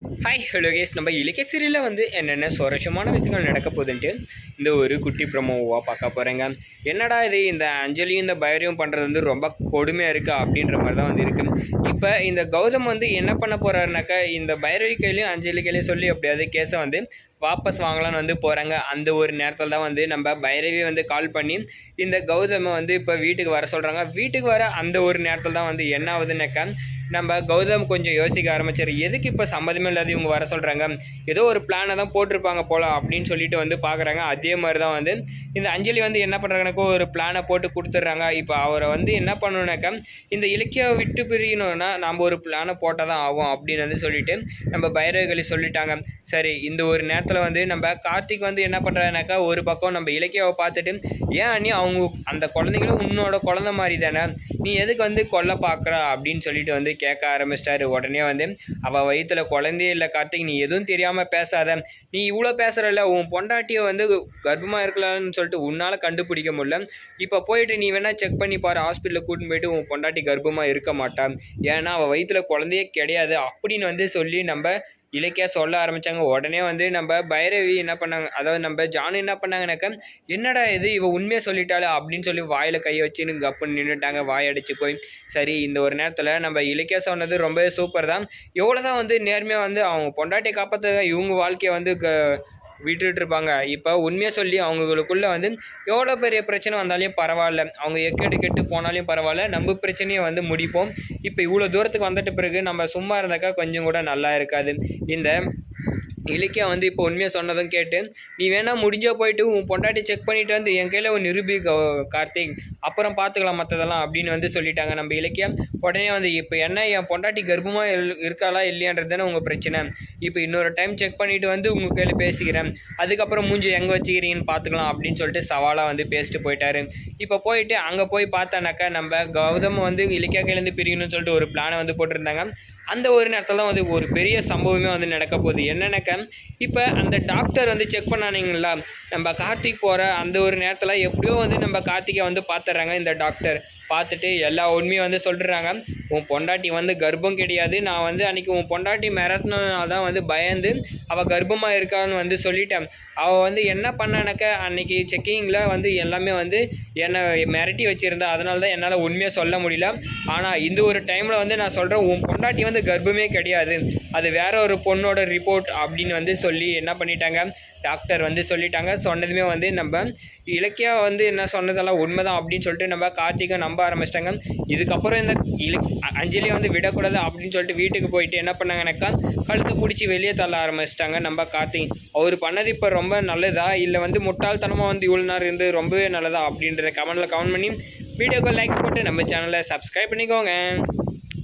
Hi hello case நம்ம இலக்கிய சீரியலில் வந்து என்னென்ன சுவாரஸ்யமான விஷயங்கள் நடக்க போகுதுன்ட்டு இந்த ஒரு குட்டி ப்ரமோவாக பார்க்க போகிறேங்க. என்னடா இது இந்த அஞ்சலியும் இந்த பைரவியும் பண்ணுறது வந்து ரொம்ப கொடுமையாக இருக்குது அப்படின்ற மாதிரி தான் வந்து இருக்குது. இப்போ இந்த கௌதம் வந்து என்ன பண்ண போகிறாருனாக்கா இந்த பைரவி கையிலையும் அஞ்சலி கையிலையும் சொல்லி அப்படியாவது கேஸை வந்து வாபஸ் வாங்கலான்னு வந்து போகிறாங்க. அந்த ஒரு நேரத்தில் தான் வந்து நம்ம பைரவி வந்து கால் பண்ணி இந்த கௌதமை வந்து இப்போ வீட்டுக்கு வர சொல்கிறாங்க. வீட்டுக்கு வர அந்த ஒரு நேரத்தில் தான் வந்து என்ன ஆகுதுன்னாக்கா நம்ம கௌதம் கொஞ்சம் யோசிக்க ஆரம்பிச்சார். எதுக்கு இப்போ சம்மதமே இல்லாத இவங்க வர சொல்கிறாங்க, ஏதோ ஒரு பிளானை தான் போட்டிருப்பாங்க போல அப்படின்னு சொல்லிட்டு வந்து பார்க்குறாங்க. அதே மாதிரி தான் வந்து இந்த அஞ்சலி வந்து என்ன பண்ணுறாங்கனாக்கா ஒரு பிளானை போட்டு கொடுத்துட்றாங்க. இப்போ அவரை வந்து என்ன பண்ணணுனாக்கா இந்த இலக்கிய விட்டு பிரியணும்னா நம்ம ஒரு பிளானை போட்டால் தான் ஆகும் அப்படின்னு வந்து சொல்லிட்டு நம்ம பைரவகளி சொல்லிட்டாங்க. சரி, இந்த ஒரு நேரத்தில் வந்து நம்ம கார்த்திக் வந்து என்ன பண்ணுறாருனாக்கா ஒரு பக்கம் நம்ம இலக்கியாவை பார்த்துட்டு, ஏன் அண்ணி அவங்க அந்த குழந்தைங்களும் உன்னோட குழந்தை மாதிரி தானே, நீ எதுக்கு வந்து கொல்ல பார்க்குற அப்படின்னு சொல்லிட்டு வந்து கேட்க ஆரம்பிச்சிட்டாரு. உடனே வந்து அவள் வயிற்றுல குழந்தையே இல்லை கார்த்திக், நீ எதுவும் தெரியாமல் பேசாத, நீ இவ்வளோ பேசுகிறல்ல, உன் பொண்டாட்டியை வந்து கர்ப்பமாக இருக்கலாம்னு சொல்லிட்டு உன்னால் கண்டுபிடிக்க முடியல, இப்போ போயிட்டு நீ வேணால் செக் பண்ணி பாரு, ஹாஸ்பிட்டலில் கூட்டின்னு போயிட்டு உன் பொண்டாட்டி கர்ப்பமாக இருக்க மாட்டான், ஏன்னா அவள் வயிற்றுல குழந்தையே கிடையாது அப்படின்னு வந்து சொல்லி நம்ம இலக்கியா சொல்ல ஆரம்பித்தாங்க. உடனே வந்து நம்ம பைரவி என்ன பண்ணாங்க, அதாவது நம்ம ஜானு என்ன பண்ணாங்கனாக்கா, என்னடா இது இவ உண்மையை சொல்லிட்டாளே அப்படின்னு சொல்லி வாயில் கையை வச்சுன்னு கப்புன்னு நின்றுட்டாங்க, வாயடிச்சு போய். சரி, இந்த ஒரு நேரத்தில் நம்ம இலக்கியா சொன்னது ரொம்பவே சூப்பர் தான். எவ்வளோ தான் வந்து நேர்மையாக வந்து அவங்க பொண்டாட்டியை காப்பாற்ற இவங்க வாழ்க்கையை வந்து விட்டுட்டு இருப்பாங்க. இப்போ உண்மையாக சொல்லி அவங்களுக்குள்ளே வந்து எவ்வளோ பெரிய பிரச்சனை வந்தாலும் பரவாயில்ல, அவங்க எக்கெடு கெட்டு போனாலும் பரவாயில்ல, நம்ம பிரச்சனையை வந்து முடிப்போம். இப்போ இவ்வளோ தூரத்துக்கு வந்துட்ட பிறகு நம்ம சும்மா இருந்தாக்கா கொஞ்சம் கூட நல்லா இருக்காது. இந்த இலக்கியா வந்து இப்போ உண்மையாக சொன்னதும் கேட்டு, நீ வேணால் முடிஞ்சா போயிட்டு உன் பொண்டாட்டி செக் பண்ணிட்டு வந்து என் கையில் ஒரு நிரூபி கார்த்திக், அப்புறம் பார்த்துக்கலாம் மற்றதெல்லாம் அப்படின்னு வந்து சொல்லிட்டாங்க நம்ம இலக்கியா. உடனே வந்து இப்போ என்ன என் பொண்டாட்டி கர்ப்பமாக இருக்காளா இல்லையான்றது தானே உங்கள் பிரச்சனை, இப்போ இன்னொரு டைம் செக் பண்ணிவிட்டு வந்து உங்கள் கையில் பேசிக்கிறேன், அதுக்கப்புறம் மூஞ்சி எங்கே வச்சுக்கிறீங்கன்னு பார்த்துக்கலாம் அப்படின்னு சொல்லிட்டு சவாலாக வந்து பேசிட்டு போயிட்டாரு. இப்போ போயிட்டு அங்கே போய் பார்த்தானாக்கா நம்ம கௌதம் வந்து இலக்கியா கையிலேருந்து பிரிக்கணும்னு சொல்லிட்டு ஒரு பிளானை வந்து போட்டிருந்தாங்க. அந்த ஒரு நேரத்தில் தான் வந்து ஒரு பெரிய சம்பவமே வந்து நடக்க போகுது. என்னென்னாக்கா இப்போ அந்த டாக்டர் வந்து செக் பண்ணானீங்களா நம்ம கார்த்திக் போகிற அந்த ஒரு நேரத்தில் எப்படியோ வந்து நம்ம கார்த்திகை வந்து பார்த்துட்றாங்க. இந்த டாக்டர் பார்த்துட்டு எல்லா உண்மையும் வந்து சொல்லிடுறாங்க. உன் பொண்டாட்டி வந்து கர்ப்பம் கிடையாது, நான் வந்து அன்றைக்கி உன் பொண்டாட்டி மிரட்டினால தான் வந்து பயந்து அவள் கர்ப்பமாக இருக்கான்னு வந்து சொல்லிட்டேன். அவள் வந்து என்ன பண்ணானாக்கா அன்றைக்கி செக்கிங்கில் வந்து எல்லாமே வந்து என்னை மிரட்டி வச்சுருந்தா, அதனால தான் என்னால் உண்மையாக சொல்ல முடியல. ஆனால் இந்த ஒரு டைமில் வந்து நான் சொல்கிறேன், உன் பொண்டாட்டி வந்து கர்ப்பமே கிடையாது, அது வேற ஒரு பொண்ணோட ரிப்போர்ட் அப்படின்னு வந்து சொல்லி என்ன பண்ணிட்டாங்க டாக்டர் வந்து சொல்லிட்டாங்க. சொன்னதுமே வந்து நம்ம இலக்கியா வந்து என்ன சொன்னதெல்லாம் உண்மைதான் அப்படின்னு சொல்லிட்டு நம்ம கார்த்திகை நம்ப ஆரம்பிச்சிட்டாங்க. இதுக்கப்புறம் இந்த அஞ்சலியை வந்து விடக்கூடாது அப்படின்னு சொல்லிட்டு வீட்டுக்கு போயிட்டு என்ன பண்ணாங்கனாக்கா கழுத்தை பிடிச்சி வெளியே தள்ள ஆரம்பிச்சிட்டாங்க நம்ம கார்த்திக். அவர் பண்ணது இப்போ ரொம்ப நல்லதா இல்லை வந்து முட்டாள்தனமாக வந்து இவ்வளோ நேரம் இருந்து ரொம்பவே நல்லதா அப்படின்றத கமெண்ட்டில் கமெண்ட் பண்ணி வீடியோக்கு லைக் போட்டு நம்ம சேனலை சப்ஸ்கிரைப் பண்ணிக்கோங்க.